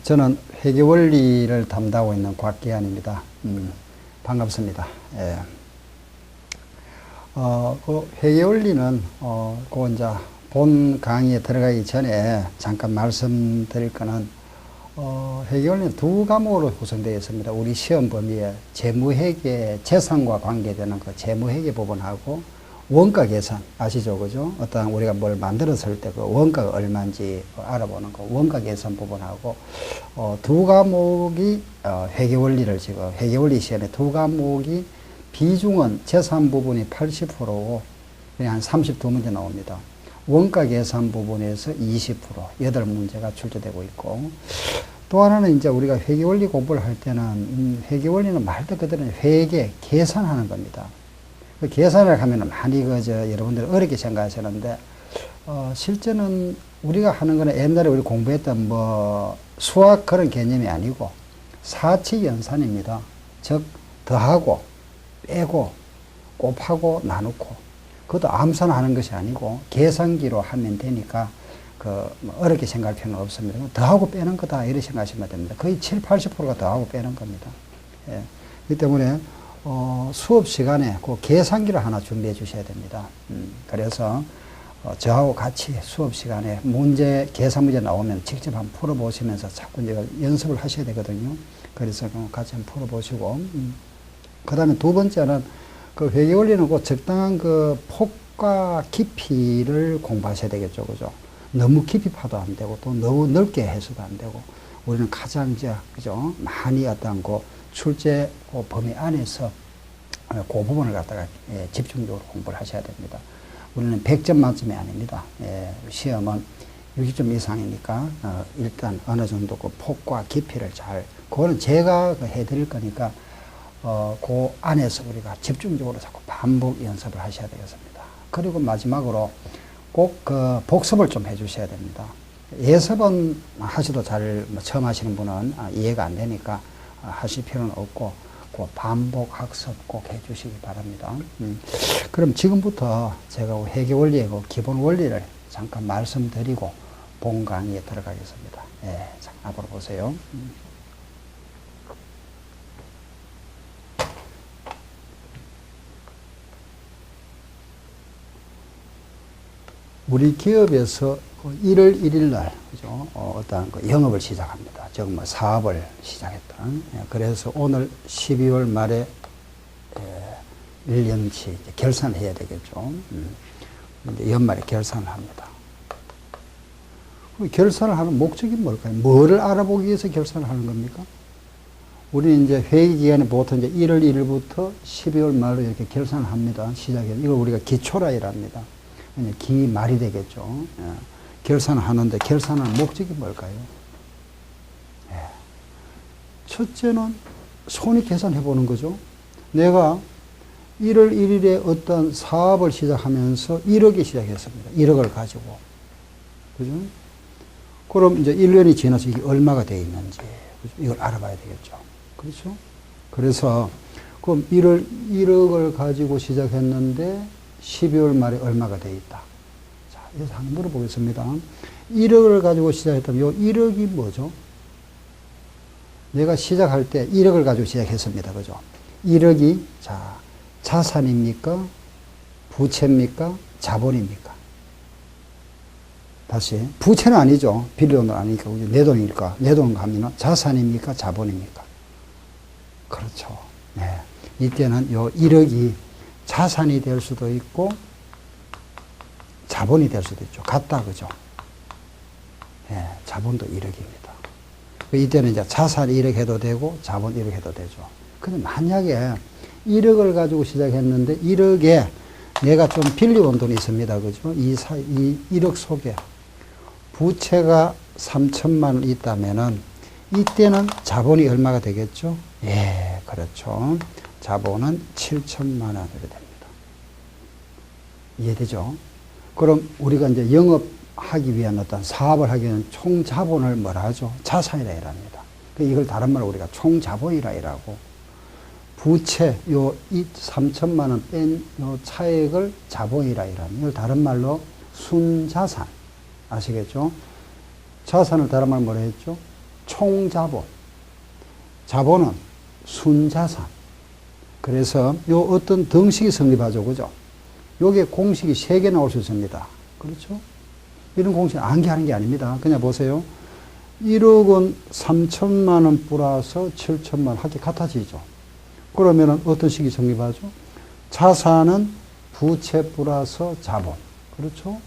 저는 회계원리를 담당하고 있는 곽기환입니다. 반갑습니다. 예. 그 회계원리는, 그 이제 본 강의에 들어가기 전에 잠깐 말씀드릴 거는, 회계원리는 두 과목으로 구성되어 있습니다. 우리 시험 범위에 재무회계, 재산과 관계되는 그 재무회계 부분하고 원가 계산 아시죠? 그죠? 어떤 우리가 뭘 만들었을 때 그 원가가 얼마인지 알아보는 그 원가 계산 부분하고, 두 과목이, 회계원리를 지금, 회계원리 시험에 두 과목이 비중은 재산 부분이 80%고, 그냥 한 32문제 나옵니다. 원가 계산 부분에서 20%, 8문제가 출제되고 있고, 또 하나는 이제 우리가 회계원리 공부를 할 때는, 회계원리는 말 그대로 회계, 계산하는 겁니다. 그 계산을 하면은 많이 여러분들 어렵게 생각하시는데, 실제는 우리가 하는 거는 옛날에 우리 공부했던 수학 그런 개념이 아니고, 사치연산입니다. 즉, 더하고, 빼고, 곱하고, 나누고, 그것도 암산하는 것이 아니고, 계산기로 하면 되니까, 어렵게 생각할 필요는 없습니다. 더하고 빼는 거다, 이렇게 생각하시면 됩니다. 거의 7, 80%가 더하고 빼는 겁니다. 예. 그렇기 때문에, 수업 시간에 그 계산기를 하나 준비해 주셔야 됩니다. 그래서, 저하고 같이 수업 시간에 계산 문제 나오면 직접 한번 풀어보시면서 자꾸 이제 연습을 하셔야 되거든요. 그래서 같이 한번 풀어보시고, 그 다음에 두 번째는 그 회계원리는 그 적당한 그 폭과 깊이를 공부하셔야 되겠죠. 그죠? 너무 깊이 파도 안 되고, 또 너무 넓게 해서도 안 되고, 우리는 가장 그죠? 많이 어떤 그 출제 그 범위 안에서 그 부분을 갖다가 집중적으로 공부를 하셔야 됩니다. 우리는 100점 만점이 아닙니다. 시험은 60점 이상이니까 일단 어느 정도 그 폭과 깊이를 그거는 제가 해드릴 거니까 그 안에서 우리가 집중적으로 자꾸 반복 연습을 하셔야 되겠습니다. 그리고 마지막으로 꼭 복습을 좀 해주셔야 됩니다. 예습은 하셔도 처음 하시는 분은 이해가 안 되니까 하실 필요는 없고, 그 반복 학습 꼭 해주시기 바랍니다. 그럼 지금부터 제가 회계원리의 그 기본 원리를 잠깐 말씀드리고 본 강의에 들어가겠습니다. 자, 앞으로 보세요. 우리 기업에서 1월 1일 날, 그죠? 어떤 영업을 시작합니다. 즉, 사업을 시작했다. 그래서 오늘 12월 말에 1년치 결산해야 되겠죠. 이제 연말에 결산을 합니다. 결산을 하는 목적이 뭘까요? 뭐를 알아보기 위해서 결산을 하는 겁니까? 우리는 이제 회의 기간에 보통 이제 1월 1일부터 12월 말로 이렇게 결산을 합니다. 시작해서. 이걸 우리가 기초라이랍니다. 기말이 되겠죠. 결산을 하는데 결산하는 목적이 뭘까요? 첫째는 손익 계산해 보는 거죠. 내가 1월 1일에 어떤 사업을 시작하면서 1억이 시작했습니다. 1억을 가지고. 그죠? 그럼 이제 1년이 지나서 이게 얼마가 되어 있는지, 그죠? 이걸 알아봐야 되겠죠. 그렇죠? 그래서, 그럼 1억을 가지고 시작했는데 12월 말에 얼마가 되어 있다. 자, 여기서 한번 물어보겠습니다. 1억을 가지고 시작했다면 요 1억이 뭐죠? 내가 시작할 때 1억을 가지고 시작했습니다. 그죠? 1억이, 자산입니까? 부채입니까? 자본입니까? 다시. 부채는 아니죠. 빌려돈은 아니니까. 내 돈이니까. 내 돈 가면 자산입니까? 자본입니까? 그렇죠. 네. 이때는 요 1억이 자산이 될 수도 있고, 자본이 될 수도 있죠. 같다, 그죠? 자본도 1억입니다. 이때는 이제 자산 1억 해도 되고, 자본 1억 해도 되죠. 근데 만약에 1억을 가지고 시작했는데, 1억에 내가 좀 빌려온 돈이 있습니다. 그죠? 이 1억 속에 부채가 3천만 원 있다면은, 이때는 자본이 얼마가 되겠죠? 그렇죠. 자본은 7천만 원이 됩니다. 이해되죠? 그럼 우리가 이제 영업하기 위한 어떤 사업을 하기 위한 총 자본을 뭐라 하죠? 자산이라 이랍니다. 이걸 다른 말로 우리가 총 자본이라 이라고. 부채, 이 3천만 원 뺀 요 차액을 자본이라 이랍니다. 이걸 다른 말로 순자산. 아시겠죠? 자산을 다른 말로 뭐라 했죠? 총자본. 자본은 순자산. 그래서 요 어떤 등식이 성립하죠. 그죠? 요게 공식이 3개 나올 수 있습니다. 그렇죠? 이런 공식 암기하는 게 아닙니다. 그냥 보세요. 1억 원 3천만 원 플러스 7천만 원 합계 같아지죠. 그러면은 어떤 식이 성립하죠? 자산은 부채 플러스 자본. 그렇죠?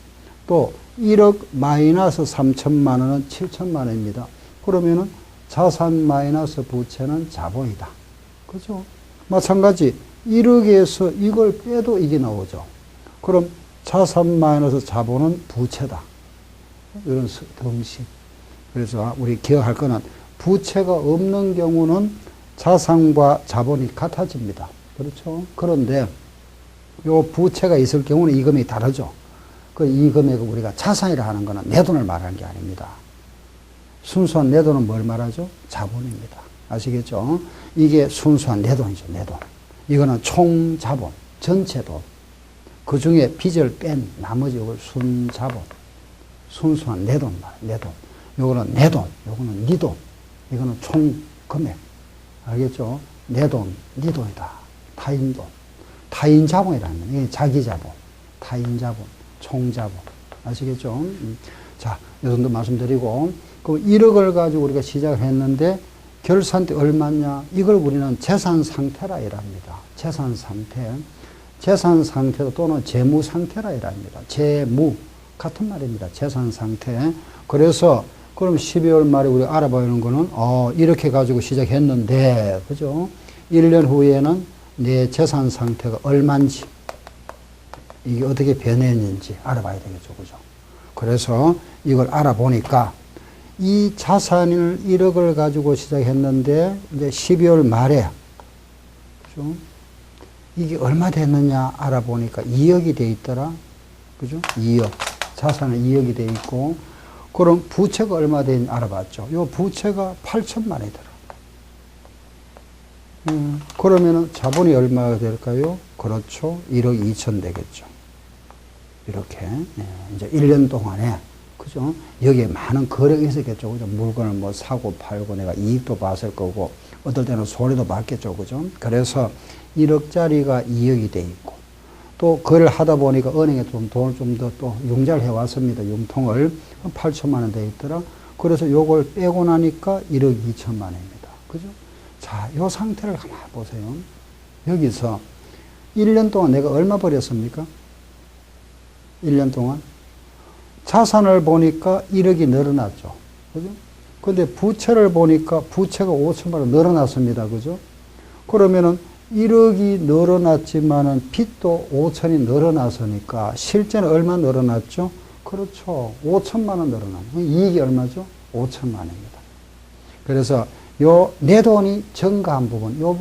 또 1억 마이너스 3천만 원은 7천만 원입니다. 그러면은 자산 마이너스 부채는 자본이다. 그렇죠? 마찬가지 1억에서 이걸 빼도 이게 나오죠. 그럼 자산 마이너스 자본은 부채다. 이런 등식. 그래서 우리 기억할 거는 부채가 없는 경우는 자산과 자본이 같아집니다. 그렇죠? 그런데 요 부채가 있을 경우는 이 금액이 다르죠. 이 금액을 우리가 자산이라 하는 거는 내 돈을 말하는 게 아닙니다. 순수한 내 돈은 뭘 말하죠? 자본입니다. 아시겠죠? 이게 순수한 내 돈이죠, 내 돈. 이거는 총 자본, 전체 돈. 그 중에 빚을 뺀 나머지 이걸 순자본. 순수한 내 돈 말, 내 돈. 요거는 내 돈, 요거는 네 돈. 이거는 총 금액. 알겠죠? 내 돈, 네 돈이다. 타인 돈. 타인 자본이라는 거예요. 이게 자기 자본, 타인 자본, 총 자본. 아시겠죠? 자, 이 정도 말씀드리고, 그럼 1억을 가지고 우리가 시작을 했는데, 결산 때 얼마냐? 이걸 우리는 재산 상태라 이랍니다. 재산 상태. 재산 상태 또는 재무 상태라 이랍니다. 재무. 같은 말입니다. 재산 상태. 그래서, 그럼 12월 말에 우리가 알아봐야 하는 거는, 이렇게 가지고 시작했는데, 그죠? 1년 후에는 내 재산 상태가 얼마인지, 이게 어떻게 변했는지 알아봐야 되겠죠. 그죠? 그래서 이걸 알아보니까, 이 자산을 1억을 가지고 시작했는데, 이제 12월 말에, 그죠? 이게 얼마 됐느냐 알아보니까 2억이 돼 있더라. 그죠? 2억. 자산은 2억이 돼 있고, 그럼 부채가 얼마 되는지 알아봤죠. 요 부채가 8천만 원이더라. 그러면은 자본이 얼마가 될까요? 그렇죠. 1억 2천 되겠죠. 이렇게. 이제 1년 동안에, 그죠? 여기에 많은 거래가 있었겠죠. 그죠? 물건을 뭐 사고 팔고 내가 이익도 봤을 거고, 어떨 때는 손해도 봤겠죠. 그죠? 그래서 1억짜리가 2억이 돼 있고, 또 거래를 하다 보니까 은행에 좀 돈을 좀 더 또 융자를 해왔습니다. 융통을 8천만 원 돼 있더라. 그래서 요걸 빼고 나니까 1억 2천만 원입니다. 그죠? 자, 요 상태를 가만히 보세요. 여기서 1년 동안 내가 얼마 벌였습니까? 1년 동안. 자산을 보니까 1억이 늘어났죠. 그죠? 근데 부채를 보니까 부채가 5천만 원 늘어났습니다. 그죠? 그러면은 1억이 늘어났지만은 빚도 5천이 늘어났으니까 실제는 얼마 늘어났죠? 그렇죠. 5천만 원 늘어난. 이익이 얼마죠? 5천만 원입니다. 그래서 요 내 돈이 증가한 부분, 요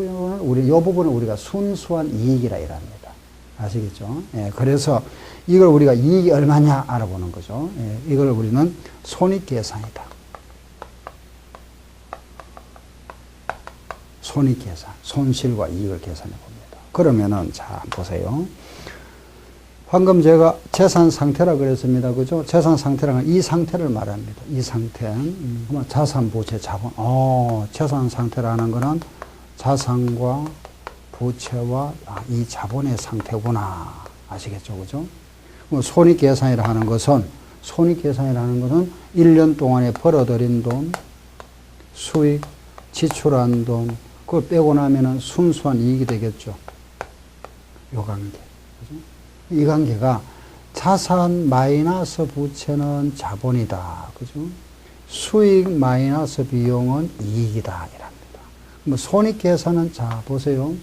부분을 우리가 순수한 이익이라 이랍니다. 아시겠죠? 예, 그래서 이걸 우리가 이익이 얼마냐 알아보는 거죠. 예, 이걸 우리는 손익계산이다. 손익계산, 손실과 이익을 계산해 봅니다. 그러면은 자 보세요. 방금 제가 재산 상태라 그랬습니다. 그죠? 재산 상태라는 이 상태를 말합니다. 이 상태. 그러면 자산, 부채, 자본. 재산 상태라는 거는 자산과 부채와 이 자본의 상태구나. 아시겠죠? 그죠? 손익계산이라 하는 것은, 손익계산이라는 것은 1년 동안에 벌어들인 돈, 수익, 지출한 돈, 그걸 빼고 나면은 순수한 이익이 되겠죠. 요 관계. 그죠? 이 관계가 자산 마이너스 부채는 자본이다. 그죠? 수익 마이너스 비용은 이익이다. 이랍니다. 뭐 손익계산은 자, 보세요.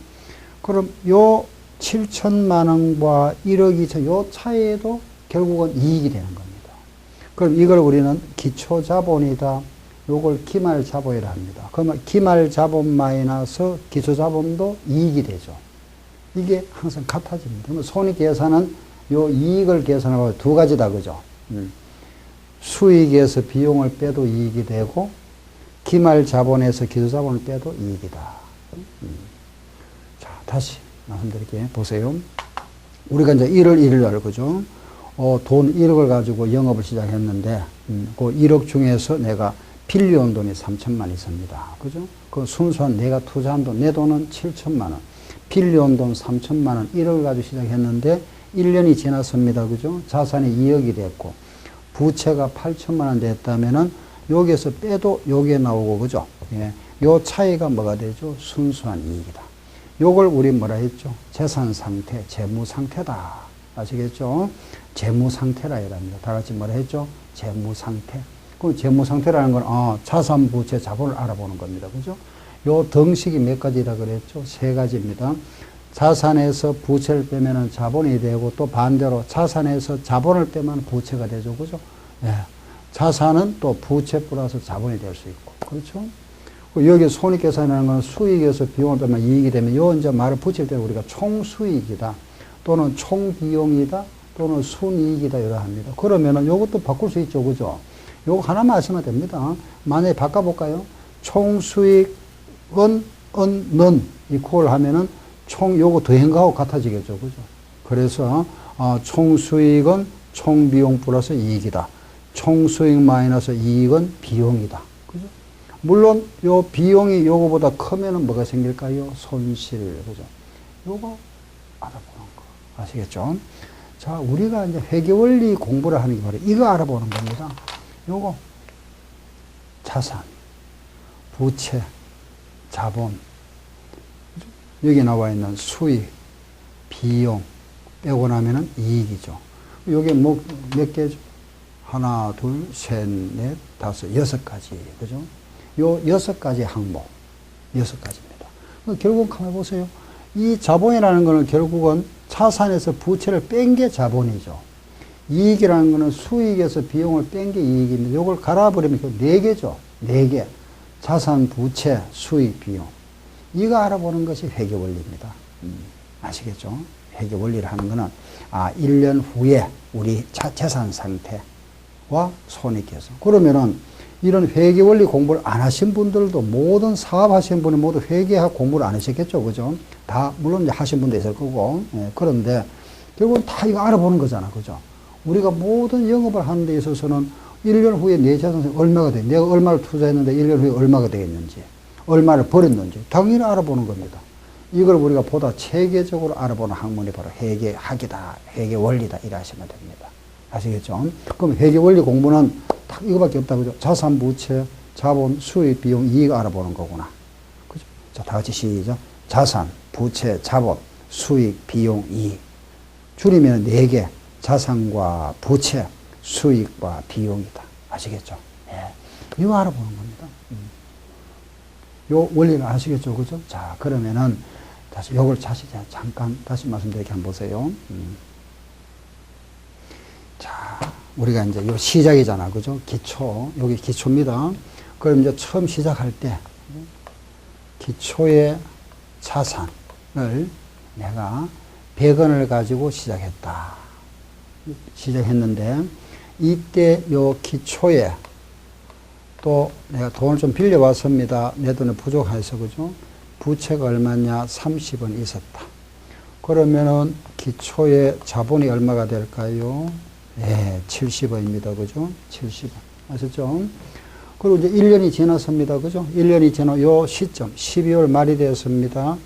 그럼 요 7천만 원과 1억 2천, 요 차이에도 결국은 이익이 되는 겁니다. 그럼 이걸 우리는 기초자본이다. 요걸 기말자본이라 합니다. 그러면 기말자본 마이너스 기초자본도 이익이 되죠. 이게 항상 같아집니다. 그러면 손익계산은 요 이익을 계산하고 두 가지다. 그죠? 수익에서 비용을 빼도 이익이 되고, 기말자본에서 기초자본을 빼도 이익이다. 자, 다시 말씀드릴게요. 보세요. 우리가 이제 1월 1일 날, 그죠? 돈 1억을 가지고 영업을 시작했는데, 그 1억 중에서 내가 빌려온 돈이 3천만 있습니다. 그죠? 그 순수한 내가 투자한 돈, 내 돈은 7천만 원. 빌려온 돈 3천만 원, 1억을 가지고 시작했는데 1년이 지났습니다. 그죠? 자산이 2억이 됐고, 부채가 8천만 원 됐다면은 여기에서 빼도 요게 나오고, 그죠? 예. 요 차이가 뭐가 되죠? 순수한 이익이다. 요걸 우리 뭐라 했죠? 재산 상태, 재무 상태다. 아시겠죠? 재무 상태라 이랍니다. 다 같이 뭐라 했죠? 재무 상태. 그럼 재무 상태라는 건, 자산, 부채, 자본을 알아보는 겁니다. 그죠? 요 덩식이 몇 가지라 그랬죠? 세 가지입니다. 자산에서 부채를 빼면은 자본이 되고, 또 반대로 자산에서 자본을 빼면 부채가 되죠. 그죠? 예. 자산은 또 부채 플러스 자본이 될 수 있고. 그렇죠? 여기 손익계산이라는 건 수익에서 비용을 빼면 이익이 되면, 요 이제 말을 붙일 때 우리가 총수익이다, 또는 총비용이다, 또는 순이익이다, 이러합니다. 그러면은 요것도 바꿀 수 있죠. 그죠? 요거 하나만 하시면 됩니다. 만약에 바꿔볼까요? 총수익은, 는, 이퀄 하면은 요거 더한 거하고 같아지겠죠. 그죠? 그래서, 총수익은 총비용 플러스 이익이다. 총수익 마이너스 이익은 비용이다. 그죠? 물론, 요 비용이 요거보다 크면은 뭐가 생길까요? 손실. 그죠? 요거 알아보는 거. 아시겠죠? 자, 우리가 이제 회계원리 공부를 하는 게 바로 이거 알아보는 겁니다. 요거. 자산, 부채, 자본. 여기 나와 있는 수익, 비용, 빼고 나면은 이익이죠. 요게 뭐, 몇 개죠? 하나, 둘, 셋, 넷, 다섯, 6가지. 그죠? 요 6가지 항목. 6가지입니다. 결국은 가만히 보세요. 이 자본이라는 거는 결국은 자산에서 부채를 뺀 게 자본이죠. 이익이라는 거는 수익에서 비용을 뺀 게 이익입니다. 요걸 갈아버리면 4개죠. 4개. 자산, 부채, 수익, 비용. 이거 알아보는 것이 회계원리입니다. 아시겠죠? 회계원리를 하는 거는, 1년 후에 우리 재산 상태와 손익계산. 그러면은, 이런 회계원리 공부를 안 하신 분들도, 모든 사업 하신 분이 모두 회계학 공부를 안 하셨겠죠. 그죠? 다, 물론 이제 하신 분도 있을 거고. 예, 그런데, 결국은 다 이거 알아보는 거잖아. 그죠? 우리가 모든 영업을 하는 데 있어서는 1년 후에 내 재산이 얼마가 돼? 내가 얼마를 투자했는데 1년 후에 얼마가 되겠는지, 얼마를 버렸는지, 당연히 알아보는 겁니다. 이걸 우리가 보다 체계적으로 알아보는 학문이 바로 회계학이다, 회계원리다, 이래 하시면 됩니다. 아시겠죠? 그럼 회계원리 공부는 딱 이거밖에 없다. 그죠? 자산, 부채, 자본, 수익, 비용, 이익 알아보는 거구나. 그죠? 자, 다 같이 시작. 자산, 부채, 자본, 수익, 비용, 이익. 줄이면 4개. 자산과 부채, 수익과 비용이다. 아시겠죠? 예. 이거 알아보는 겁니다. 요 원리를 아시겠죠? 그죠? 자, 그러면은, 다시, 요걸 잠깐 다시 말씀드리게 한번 보세요. 자, 우리가 이제 요 시작이잖아. 그죠? 기초. 여기 기초입니다. 그럼 이제 처음 시작할 때, 기초의 자산을 내가 100원을 가지고 시작했다. 시작했는데, 이때 요 기초에 또 내가 돈을 좀 빌려왔습니다. 내 돈이 부족해서, 그죠? 부채가 얼마냐? 30원 있었다. 그러면은 기초의 자본이 얼마가 될까요? 네, 70원입니다. 그죠? 70원. 아셨죠? 그리고 이제 1년이 지났습니다. 그죠? 1년이 지나 요 시점, 12월 말이 되었습니다.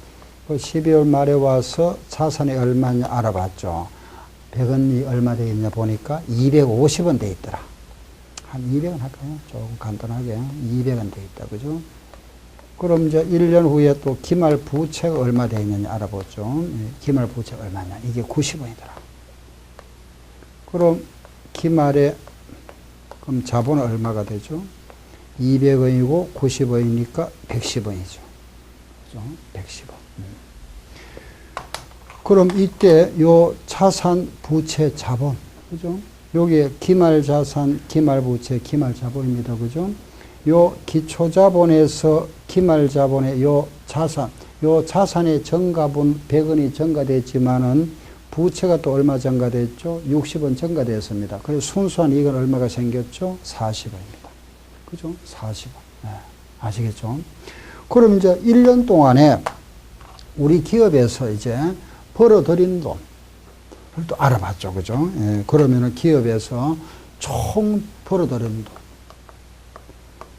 그 12월 말에 와서 자산이 얼마냐 알아봤죠. 100원이 얼마 되겠냐 보니까 250원 돼 있더라. 한 200원 할까요? 조금 간단하게. 200원 돼 있다. 그죠? 그럼 이제 1년 후에 또 기말 부채가 얼마 돼 있느냐 알아보죠. 기말 부채가 얼마냐. 이게 90원이더라. 그럼 기말에, 그럼 자본은 얼마가 되죠? 200원이고 90원이니까 110원이죠. 그죠? 110원. 그럼 이때 요 자산, 부채, 자본. 그죠? 여기에 기말 자산, 기말 부채, 기말 자본입니다. 그죠? 요 기초 자본에서 기말 자본의 요 자산의 증가분 100원이 증가됐지만은 부채가 또 얼마 증가됐죠? 60원 증가됐습니다. 그래서 순수한 이익은 얼마가 생겼죠? 40원입니다. 그죠? 40원. 네. 아시겠죠? 그럼 이제 1년 동안에 우리 기업에서 이제 벌어들인 돈을 또 알아봤죠. 그죠? 예, 그러면은 기업에서 총 벌어들인 돈.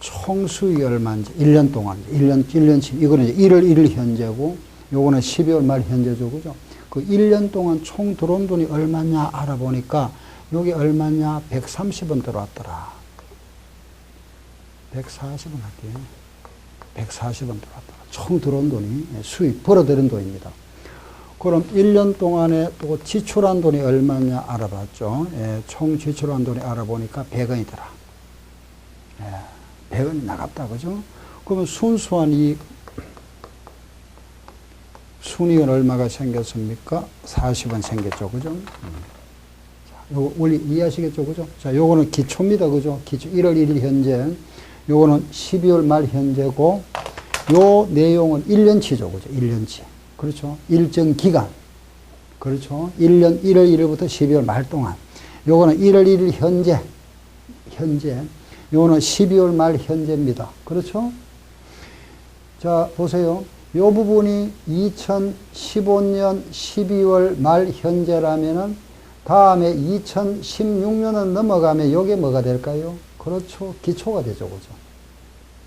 총수익이 얼마인지 1년 동안 1년치 이거는 이제 1월 1일 현재고 요거는 12월 말 현재죠. 그죠? 그 1년 동안 총 들어온 돈이 얼마냐 알아보니까 요게 얼마냐 130원 들어왔더라. 140원 할게요. 140원 들어왔더라. 총 들어온 돈이 수익 벌어들인 돈입니다. 그럼 1년 동안에 또 지출한 돈이 얼마냐 알아봤죠. 예, 총 지출한 돈이 알아보니까 100원이더라. 예, 100원이 나갔다. 그죠? 그러면 순수한 순이익은 얼마가 생겼습니까? 40원 생겼죠. 그죠? 자, 요거 원리 이해하시겠죠? 그죠? 자, 요거는 기초입니다. 그죠? 기초 1월 1일 현재. 요거는 12월 말 현재고, 요 내용은 1년치죠. 그죠? 1년치. 그렇죠? 일정 기간. 그렇죠? 1년 1월 1일부터 12월 말 동안. 요거는 1월 1일 현재. 요거는 12월 말 현재입니다. 그렇죠? 자, 보세요. 요 부분이 2015년 12월 말 현재라면은 다음에 2016년은 넘어가면 요게 뭐가 될까요? 그렇죠. 기초가 되죠. 그죠?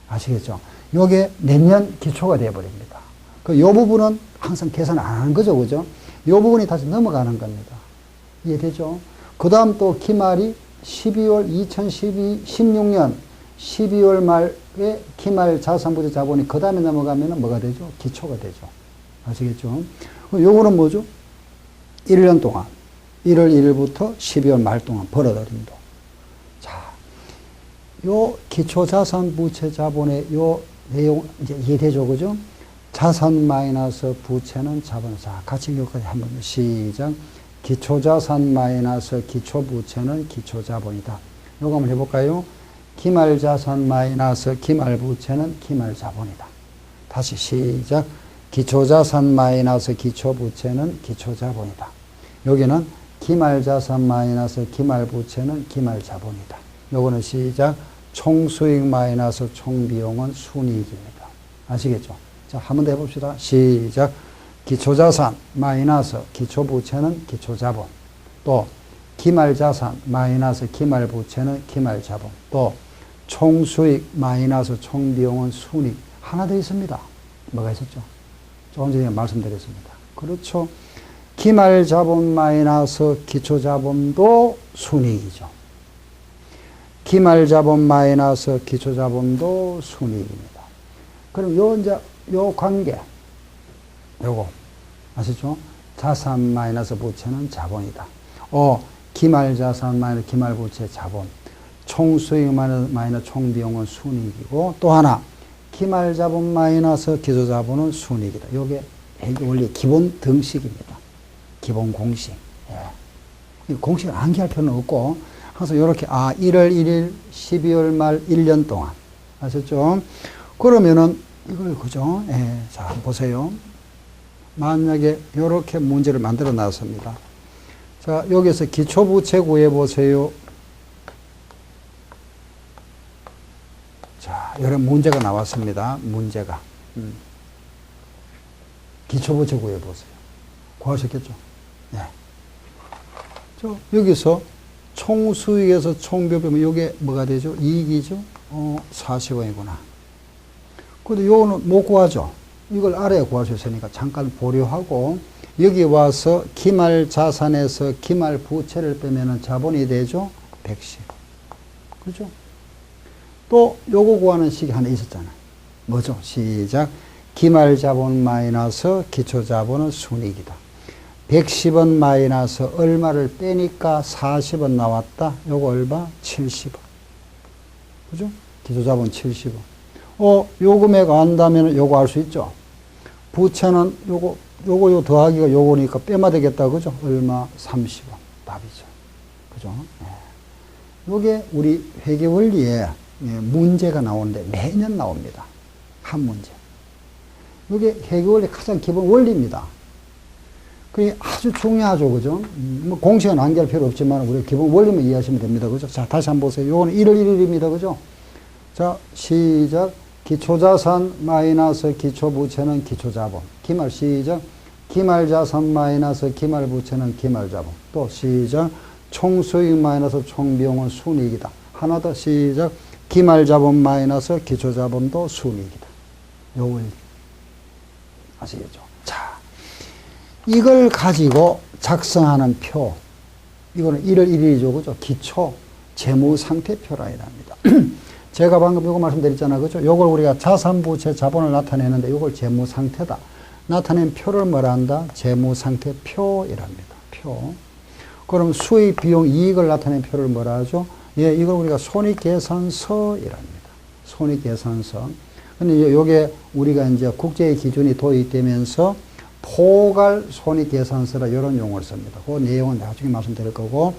아시겠죠? 요게 내년 기초가 되어버립니다. 요 부분은 항상 계산 안 하는 거죠. 그죠? 요 부분이 다시 넘어가는 겁니다. 이해되죠? 그 다음 또 기말이 2016년 12월 말에 기말 자산부채 자본이 그 다음에 넘어가면 뭐가 되죠? 기초가 되죠. 아시겠죠? 요거는 뭐죠? 1년 동안 1월 1일부터 12월 말 동안 벌어들인 돈. 자, 요 기초자산부채 자본의 요 내용 이제 이해되죠? 그죠? 자산 마이너스 부채는 자본. 자, 같이 여기까지 한번 시작. 기초자산 마이너스 기초부채는 기초자본이다. 요거 한번 해볼까요? 기말자산 마이너스 기말부채는 기말자본이다. 다시 시작. 기초자산 마이너스 기초부채는 기초자본이다. 여기는 기말자산 마이너스 기말부채는 기말자본이다. 요거는 시작. 총수익 마이너스 총비용은 순이익입니다. 아시겠죠? 자, 한 번 더 해봅시다. 시작. 기초자산 마이너스 기초부채는 기초자본. 또 기말자산 마이너스 기말부채는 기말자본. 또 총수익 마이너스 총비용은 순이익. 하나 더 있습니다. 뭐가 있었죠? 조금 전에 말씀드렸습니다. 그렇죠. 기말자본 마이너스 기초자본도 순이익이죠. 기말자본 마이너스 기초자본도 순이익입니다. 그럼 요 관계, 요거 아시죠? 자산 마이너스 부채는 자본이다. 기말자산 마이너스 기말부채 자본. 총수익 마이너스 총비용은 순이익이고, 또 하나 기말자본 마이너스 기초자본은 순이익이다. 요게 원리 기본 등식입니다. 기본 공식. 예. 이 공식을 암기할 필요는 없고 항상 이렇게 1월 1일 12월 말 1년 동안 아셨죠? 그러면은 이걸 그죠? 예. 자, 한번 보세요. 만약에 이렇게 문제를 만들어 놨습니다. 자, 여기서 기초부채 구해 보세요. 자, 이런 문제가 나왔습니다. 문제가. 기초부채 구해 보세요. 구하셨겠죠? 네. 여기서 총수익에서 총비용이면 이게 뭐가 되죠? 이익이죠? 40원이구나. 근데 요거는 못 구하죠? 이걸 아래에 구할 수 있으니까 잠깐 보류하고, 여기 와서 기말 자산에서 기말 부채를 빼면은 자본이 되죠? 110. 그죠? 또 요거 구하는 식이 하나 있었잖아요. 뭐죠? 시작. 기말 자본 마이너스 기초 자본은 순이익이다. 110원 마이너스 얼마를 빼니까 40원 나왔다. 요거 얼마? 70원. 그죠? 기초 자본 70원. 요 금액 안다면 요거 알 수 있죠? 부채는 요거 더하기가 요거니까 빼면 되겠다. 그죠? 얼마? 30원. 답이죠. 그죠? 네. 요게 우리 회계 원리에 문제가 나오는데 매년 나옵니다. 한 문제. 이게 회계 원리 가장 기본 원리입니다. 그게 아주 중요하죠. 그죠? 뭐 공식은 암기할 필요 없지만 우리 기본 원리만 이해하시면 됩니다. 그죠? 자, 다시 한번 보세요. 요거는 1월 1일입니다. 그죠? 자, 시작. 기초자산 마이너스 기초부채는 기초자본. 기말 시작. 기말자산 마이너스 기말부채는 기말자본. 또 시작. 총수익 마이너스 총비용은 순이익이다. 하나 더 시작. 기말자본 마이너스 기초자본도 순이익이다. 요 원리. 아시겠죠? 자, 이걸 가지고 작성하는 표. 이거는 1월 1일이죠. 그죠? 기초 재무상태표라 합니다. 제가 방금 이거 말씀드렸잖아요. 그죠? 요걸 우리가 자산부채 자본을 나타내는데 요걸 재무상태다. 나타낸 표를 뭐라 한다? 재무상태표이랍니다. 표. 그럼 수입, 비용, 이익을 나타낸 표를 뭐라 하죠? 예, 이걸 우리가 손익계산서이랍니다. 손익계산서. 근데 요게 우리가 이제 국제의 기준이 도입되면서 포괄 손익계산서라 이런 용어를 씁니다. 그 내용은 나중에 말씀드릴 거고,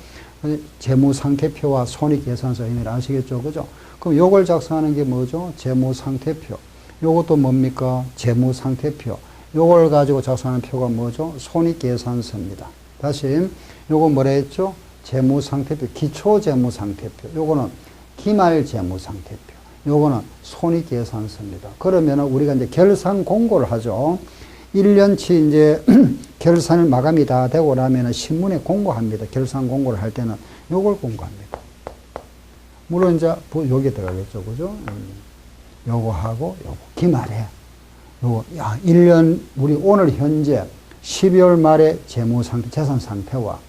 재무상태표와 손익계산서 의미를 아시겠죠? 그죠? 그럼 요걸 작성하는 게 뭐죠? 재무상태표. 요것도 뭡니까? 재무상태표. 요걸 가지고 작성하는 표가 뭐죠? 손익계산서입니다. 다시, 요거 뭐라 했죠? 재무상태표, 기초재무상태표. 요거는 기말재무상태표. 요거는 손익계산서입니다. 그러면 우리가 이제 결산 공고를 하죠. 1년치 이제 결산을 마감이 다 되고 나면 신문에 공고합니다. 결산 공고를 할 때는 요걸 공고합니다. 물론 이제 여기에 들어가겠죠. 그죠? 요거 하고 요거 기말에 요거 1년 우리 오늘 현재 12월 말에 재무상태 재산 상태와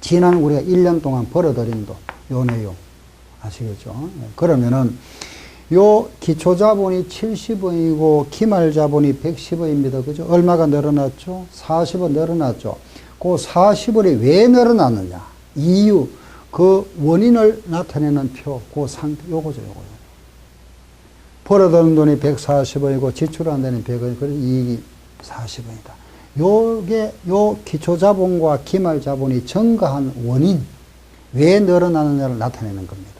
지난 우리가 1년 동안 벌어들인 돈 요 내용 아시겠죠? 그러면은 요 기초자본이 70원이고 기말자본이 110원입니다. 그죠? 얼마가 늘어났죠? 40원 늘어났죠. 그 40원이 왜 늘어났느냐? 이유, 그 원인을 나타내는 표, 그 상태, 요거죠, 요거요. 벌어들인 돈이 140원이고 지출한 돈이 100원, 그래서 이익이 40원이다. 요게, 요 기초자본과 기말자본이 증가한 원인, 왜 늘어나느냐를 나타내는 겁니다.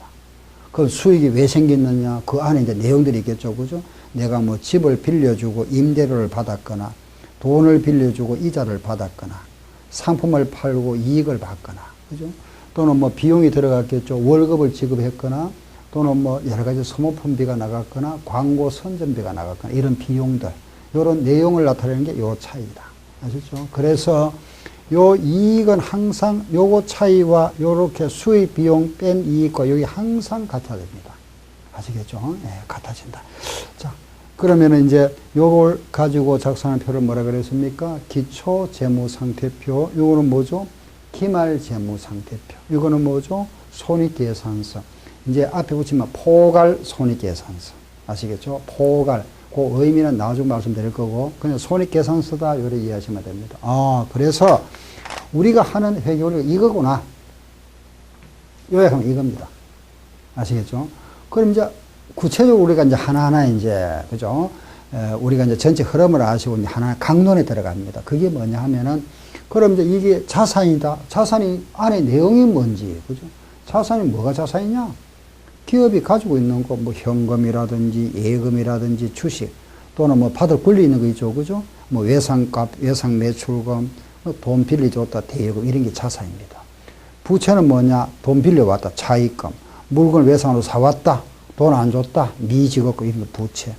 그 수익이 왜 생겼느냐, 그 안에 이제 내용들이 있겠죠. 그죠? 내가 뭐 집을 빌려주고 임대료를 받았거나, 돈을 빌려주고 이자를 받았거나, 상품을 팔고 이익을 받거나, 그죠? 또는 뭐 비용이 들어갔겠죠. 월급을 지급했거나, 또는 뭐 여러 가지 소모품비가 나갔거나, 광고 선전비가 나갔거나, 이런 비용들, 이런 내용을 나타내는 게 요 차이다. 아시죠? 그래서 요 이익은 항상 요거 차이와 요렇게 수입 비용 뺀 이익과 여기 항상 같아야 됩니다. 아시겠죠? 예, 같아진다. 자, 그러면은 이제 요걸 가지고 작성하는 표를 뭐라 그랬습니까? 기초 재무 상태표. 요거는 뭐죠? 기말 재무 상태표. 이거는 뭐죠? 손익 계산서. 이제 앞에 붙이면 포괄 손익 계산서. 아시겠죠? 포괄. 그 의미는 나중에 말씀드릴 거고, 그냥 손익계산서다, 요래 이해하시면 됩니다. 그래서 우리가 하는 회계원리가 이거구나. 요약하면 이겁니다. 아시겠죠? 그럼 이제 구체적으로 우리가 이제 하나하나 이제, 그죠? 우리가 이제 전체 흐름을 아시고 이제 하나하나 강론에 들어갑니다. 그게 뭐냐 하면은, 그럼 이제 이게 자산이다. 자산이 안에 내용이 뭔지, 그죠? 자산이 뭐가 자산이냐? 기업이 가지고 있는 거, 뭐, 현금이라든지, 예금이라든지, 주식, 또는 뭐, 받을 권리 있는 거 있죠. 그죠? 뭐, 외상값, 외상 매출금, 돈 빌려줬다, 대여금, 이런 게 자산입니다. 부채는 뭐냐? 돈 빌려왔다, 차입금. 물건을 외상으로 사왔다, 돈 안 줬다, 미지급금, 이런 게 부채.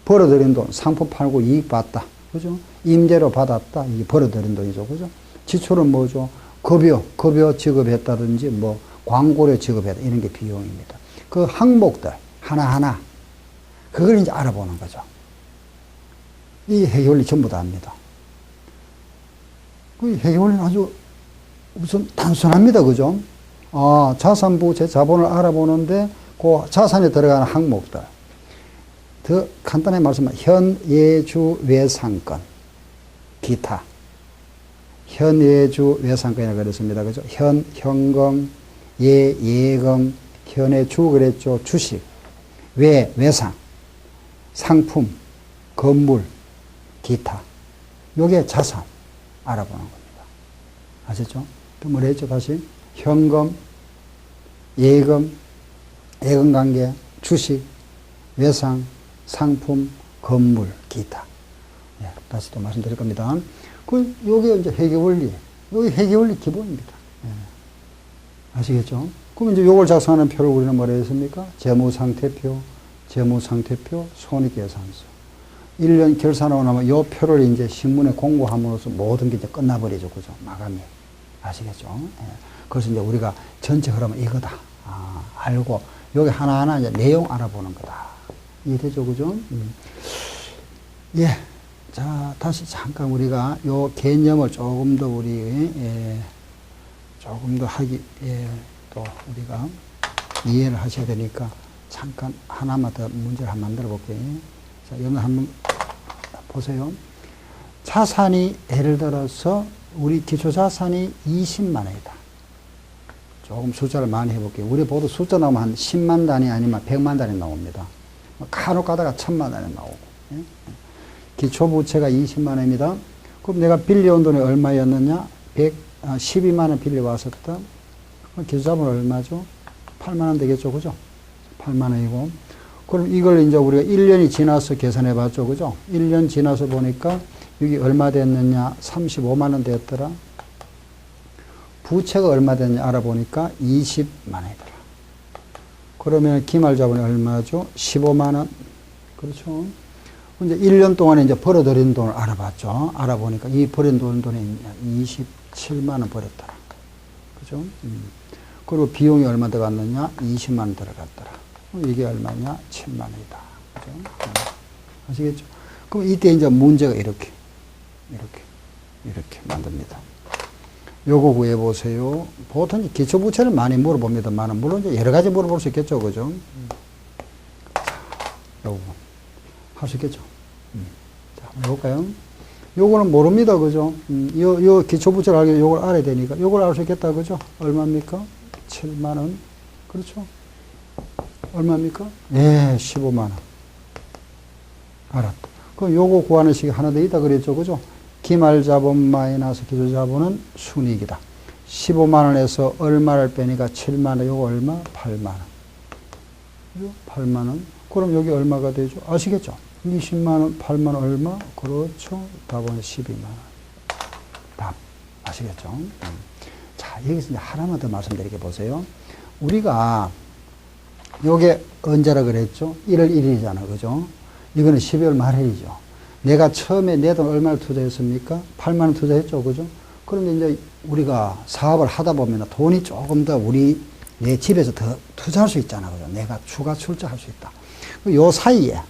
벌어들인 돈, 상품 팔고 이익 봤다. 그죠? 임대료 받았다, 이게 벌어들인 돈이죠. 그죠? 지출은 뭐죠? 급여 지급했다든지, 뭐, 광고료 지급했다, 이런 게 비용입니다. 그 항목들 하나하나 그걸 이제 알아보는 거죠. 이 회계원리 전부 다 합니다. 그 회계원리는 아주 우선 단순합니다. 그죠? 자산부채 자본을 알아보는데 그 자산에 들어가는 항목들 더 간단히 말씀하면 현예주 외상권 기타 현예주 외상권이라고 그랬습니다. 그죠? 현금 예금 현의 주 그랬죠. 주식, 외상, 상품, 건물, 기타. 요게 자산 알아보는 겁니다. 아셨죠? 또 뭐라 했죠? 다시. 현금, 예금 관계, 주식, 외상, 상품, 건물, 기타. 예, 다시 또 말씀드릴 겁니다. 요게 이제 회계원리. 요게 회계원리 기본입니다. 예. 아시겠죠? 그럼 이제 요걸 작성하는 표를 우리는 뭐라 했습니까? 재무상태표, 손익계산서. 1년 결산하고 나면 요 표를 이제 신문에 공고함으로써 모든 게 이제 끝나버리죠. 그죠? 마감이. 아시겠죠? 예. 그래서 이제 우리가 전체 흐름은 이거다. 알고 여기 하나하나 이제 내용 알아보는 거다. 이해되죠? 그죠? 예. 자, 다시 잠깐 우리가 요 개념을 조금 더 조금 더 또 우리가 이해를 하셔야 되니까 잠깐 하나만 더 문제를 한번 만들어 볼게요. 자, 여러분 한번 보세요. 자산이 예를 들어서 우리 기초자산이 20만 원이다. 조금 숫자를 많이 해볼게요. 우리 보도 숫자 나오면 한 10만 단위 아니면 100만 단위 나옵니다. 간혹 가다가 1000만 단위 나오고. 예? 기초부채가 20만 원입니다. 그럼 내가 빌려온 돈이 얼마였느냐? 12만 원 빌려왔었다. 기초자본 얼마죠? 8만 원 되겠죠? 그죠? 8만 원이고. 그럼 이걸 이제 우리가 1년이 지나서 계산해 봤죠? 그죠? 1년 지나서 보니까 여기 얼마 됐느냐? 35만 원 됐더라. 부채가 얼마 됐냐 알아보니까 20만 원이더라. 그러면 기말자본이 얼마죠? 15만 원. 그렇죠? 이제 1년 동안에 이제 벌어들인 돈을 알아봤죠. 알아보니까 이 버린 돈이 27만 원 벌었더라. 그죠? 그리고 비용이 얼마 들어갔느냐? 20만 원 들어갔더라. 이게 얼마냐? 7만 원이다. 그죠? 아시겠죠? 그럼 이때 이제 문제가 이렇게 만듭니다. 요거 구해보세요. 보통 기초부채를 많이 물어봅니다만, 물론 이제 여러 가지 물어볼 수 있겠죠. 그죠? 요거. 할 수 있겠죠? 자, 한번 해볼까요? 요거는 모릅니다. 그죠? 요 기초부채를 알기 요걸 알아야 되니까. 요걸 알 수 있겠다. 그죠? 얼마입니까? 7만원. 그렇죠? 얼마입니까? 예, 15만원. 알았다. 그럼 요거 구하는 식이 하나 더 있다 그랬죠. 그죠? 기말자본 마이너스 기초자본은 순이익이다. 15만원에서 얼마를 빼니까 7만원, 요거 얼마? 8만원. 그죠? 8만원. 그럼 여기 얼마가 되죠? 아시겠죠? 20만원, 8만원 얼마? 그렇죠. 답은 12만원. 답. 아시겠죠? 자, 여기서 이제 하나만 더 말씀드리게 보세요. 우리가 요게 언제라 그랬죠? 1월 1일이잖아. 그죠? 이거는 12월 말일이죠. 내가 처음에 내 돈 얼마를 투자했습니까? 8만원 투자했죠. 그죠? 그런데 이제 우리가 사업을 하다 보면 돈이 조금 더 내 집에서 더 투자할 수 있잖아. 그죠? 내가 추가 출자할 수 있다. 요 사이에,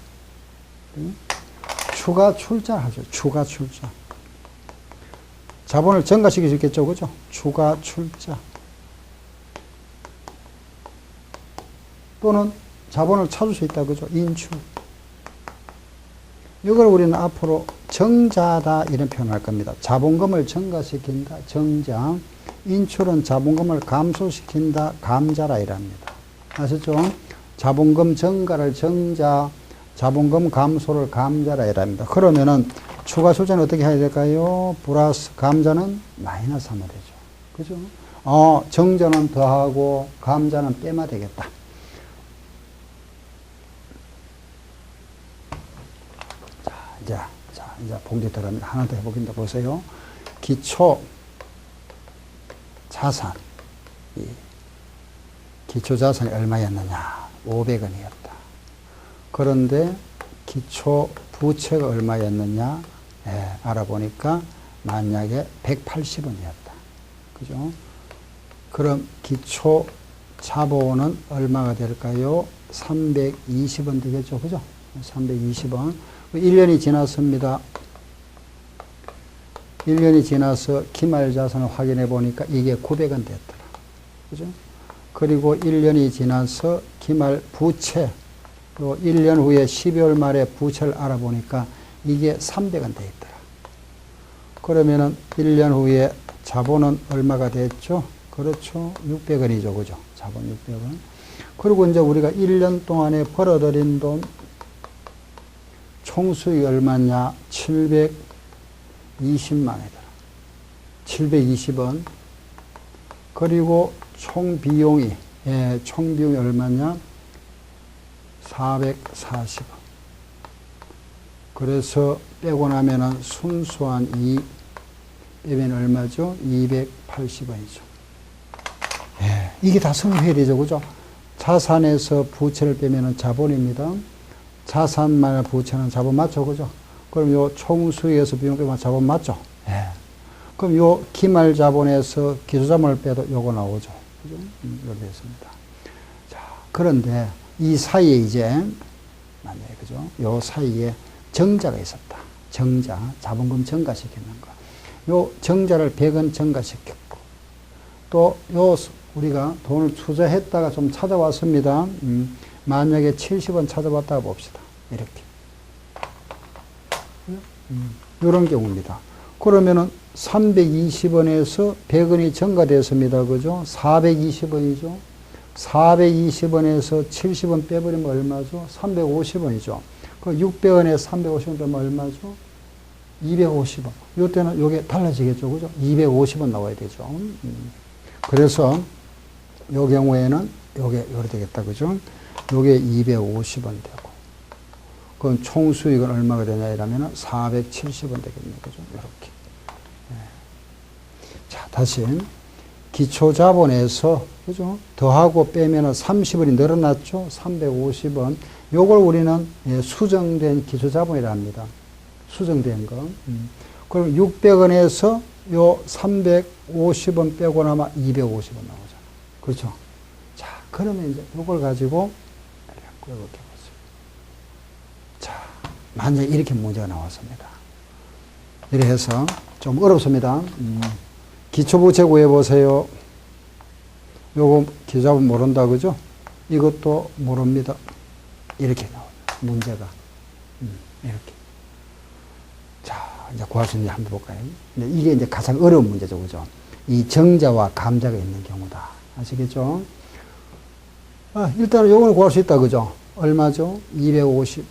추가 출자할 수 있어요. 추가 출자. 자본을 증가시킬 수 있겠죠. 그죠? 추가 출자. 또는 자본을 찾을 수 있다. 그죠? 인출. 이걸 우리는 앞으로 정자다 이런 표현을 할 겁니다. 자본금을 증가시킨다. 정자. 인출은 자본금을 감소시킨다. 감자라 이랍니다. 아셨죠? 자본금 증가를 정자, 자본금 감소를 감자라 이랍니다. 그러면은 추가 출자는 어떻게 해야 될까요? 플러스 감자는 마이너스 하면 되죠. 그죠? 정자는 더하고 감자는 빼면 되겠다. 이제 봉지 들어갑니다. 하나 더 해보긴다. 보세요. 기초 자산. 기초 자산이 얼마였느냐? 500원이었다. 그런데 기초 부채가 얼마였느냐? 예, 알아보니까 만약에 180원이었다. 그죠? 그럼 기초 자본은 얼마가 될까요? 320원 되겠죠? 그죠? 320원. 1년이 지났습니다. 1년이 지나서 기말자산을 확인해 보니까 이게 900원 됐더라. 그죠? 그리고 1년이 지나서 기말 부채, 또 1년 후에 12월 말에 부채를 알아보니까 이게 300원 돼 있더라. 그러면은 1년 후에 자본은 얼마가 됐죠? 그렇죠. 600원이죠. 그죠? 자본 600원. 그리고 이제 우리가 1년 동안에 벌어들인 돈, 총수익이 얼마냐? 720만 원이더라. 720원. 그리고 총비용이 얼마냐? 440원. 그래서 빼고 나면은 순수한 이익 빼면 얼마죠? 280원이죠. 예, 이게 다 성립해야 되죠. 그죠? 자산에서 부채를 빼면은 자본입니다. 자산만 부채는 자본 맞죠? 그죠? 그럼 요 총수익에서 비용 빼면 자본 맞죠? 예. 그럼 요 기말 자본에서 기초자본을 빼도 요거 나오죠. 그죠? 이렇게 됐습니다. 자, 그런데 이 사이에 이제, 만약에, 그죠? 요 사이에 정자가 있었다. 정자, 자본금 증가시키는 거. 요 정자를 100원 증가시켰고, 또 요 우리가 돈을 투자했다가 좀 찾아왔습니다. 만약에 70원 찾아왔다가 봅시다. 이렇게. 이런 경우입니다. 그러면은 320원에서 100원이 증가됐습니다. 그죠? 420원이죠. 420원에서 70원 빼버리면 얼마죠? 350원이죠. 그 600원에서 350원 빼면 얼마죠? 250원. 이때는 요게 달라지겠죠. 그죠? 250원 나와야 되죠. 그래서 요 경우에는 요게 되겠다. 그죠? 요게 250원 되고. 그럼 총 수익은 얼마가 되냐 이러면은 470원 되겠네요. 그죠? 이렇게. 자, 다시. 기초 자본에서, 그죠? 더하고 빼면은 30원이 늘어났죠? 350원. 요걸 우리는 수정된 기초 자본이라 합니다. 수정된 거. 그럼 600원에서 요 350원 빼고 나면 250원 나오잖아. 그렇죠? 자, 그러면 이제 요걸 가지고 이렇게 보세요. 자, 만약 이렇게 문제가 나왔습니다. 이래 해서 좀 어렵습니다. 기초부채 구해보세요. 요거 기자분 모른다, 그죠? 이것도 모릅니다. 이렇게 나와요. 문제가. 이렇게. 자, 이제 구할 수 있는지 한번 볼까요? 이게 이제 가장 어려운 문제죠, 그죠? 이 정자와 감자가 있는 경우다. 아시겠죠? 일단은 요거는 구할 수 있다, 그죠? 얼마죠? 250.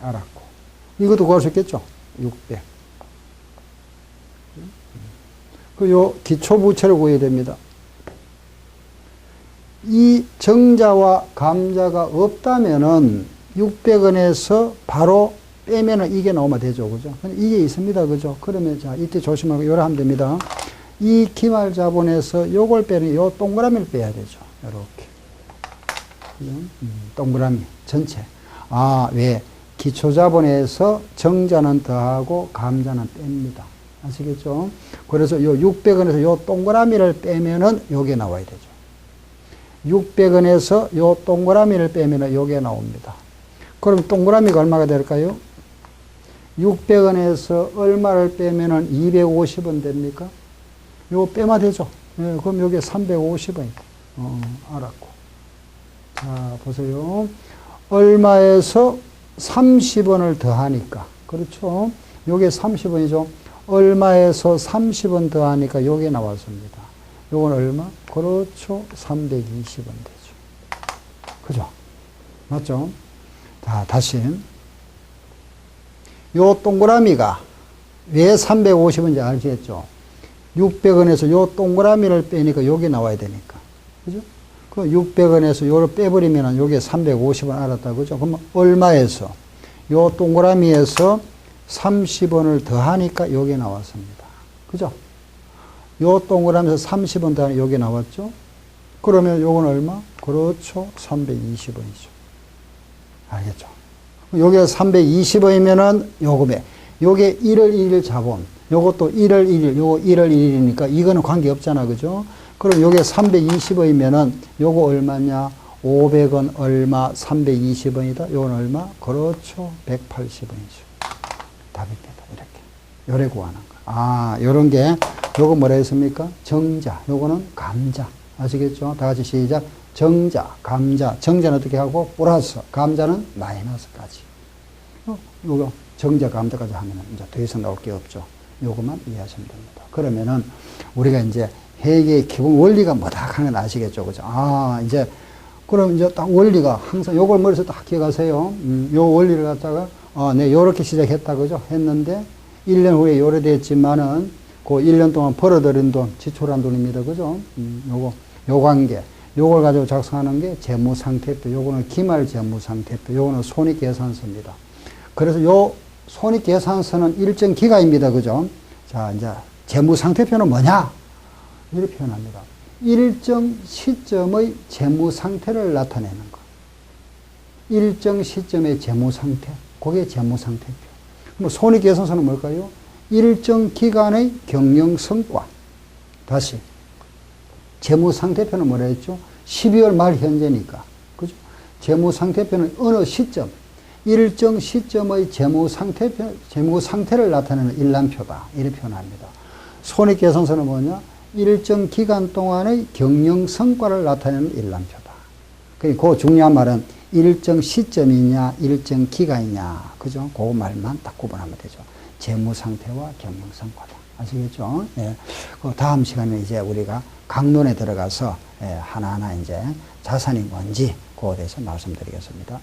알았고. 이것도 구할 수 있겠죠? 600. 요 기초부채를 구해야 됩니다. 이 정자와 감자가 없다면은 600원에서 바로 빼면은 이게 나오면 되죠. 그죠? 이게 있습니다. 그죠? 그러면 자, 이때 조심하고 요래 하면 됩니다. 이 기말 자본에서 요걸 빼는 요 동그라미를 빼야 되죠. 요렇게. 동그라미 전체. 아, 왜? 기초 자본에서 정자는 더하고 감자는 뺍니다. 아시겠죠? 그래서 요 600원에서 요 동그라미를 빼면은 요게 나와야 되죠. 600원에서 요 동그라미를 빼면은 요게 나옵니다. 그럼 동그라미가 얼마가 될까요? 600원에서 얼마를 빼면은 250원 됩니까? 요 빼면 되죠. 예, 그럼 요게 350원. 알았고. 자, 보세요. 얼마에서 30원을 더하니까. 그렇죠? 요게 30원이죠. 얼마에서 30원 더하니까 요게 나왔습니다. 요건 얼마? 그렇죠. 320원 되죠. 그죠? 맞죠? 자, 다시. 요 동그라미가 왜 350원인지 아시겠죠? 600원에서 요 동그라미를 빼니까 요게 나와야 되니까. 그죠? 그 600원에서 요를 빼버리면 요게 350원 알았다. 그죠? 그럼 얼마에서? 요 동그라미에서 30원을 더하니까 요게 나왔습니다. 그죠? 요 동그라미에서 30원 더하니까 요게 나왔죠? 그러면 요건 얼마? 그렇죠. 320원이죠. 알겠죠? 요게 320원이면은 요금에, 요게 1월 1일 자본, 요것도 1월 1일, 요거 1월 1일이니까 이거는 관계 없잖아. 그죠? 그럼 요게 320원이면은 요거 얼마냐? 500원 얼마? 320원이다. 요건 얼마? 그렇죠. 180원이죠. 답입니다. 이렇게. 요래 구하는 거. 아, 요런 게, 요거 뭐라 했습니까? 정자. 요거는 감자. 아시겠죠? 다 같이 시작. 정자, 감자. 정자는 어떻게 하고? 플러스. 감자는 마이너스까지. 요거 정자, 감자까지 하면은 이제 더 이상 나올 게 없죠. 요것만 이해하시면 됩니다. 그러면은 우리가 이제 회계의 기본 원리가 뭐다 하는 건 아시겠죠? 그죠? 아, 이제, 그럼 이제 딱 원리가 항상 요걸 머릿속에 딱 기억하세요. 요 원리를 갖다가, 네, 요렇게 시작했다. 그죠? 했는데, 1년 후에 요래 됐지만은, 그 1년 동안 벌어들인 돈, 지출한 돈입니다. 그죠? 요 관계. 요걸 가지고 작성하는 게 재무상태표. 요거는 기말재무상태표. 요거는 손익계산서입니다. 그래서 요 손익계산서는 일정 기간입니다. 그죠? 자, 이제 재무상태표는 뭐냐? 이렇게 표현합니다. 일정 시점의 재무상태를 나타내는 것. 일정 시점의 재무상태. 그게 재무상태표. 그럼 손익계산서는 뭘까요? 일정 기간의 경영성과. 다시. 재무상태표는 뭐라 했죠? 12월 말 현재니까. 그죠? 재무 상태표는 어느 시점, 일정 시점의 재무 상태를 나타내는 일람표다. 이렇게 표현합니다. 손익계산서는 뭐냐? 일정 기간 동안의 경영 성과를 나타내는 일람표다. 그 중요한 말은 일정 시점이냐, 일정 기간이냐. 그죠? 그 말만 딱 구분하면 되죠. 재무 상태와 경영 성과다. 아시겠죠? 예. 그 다음 시간에 이제 우리가 강론에 들어가서 하나하나 이제 자산이 뭔지 그거에 대해서 말씀드리겠습니다.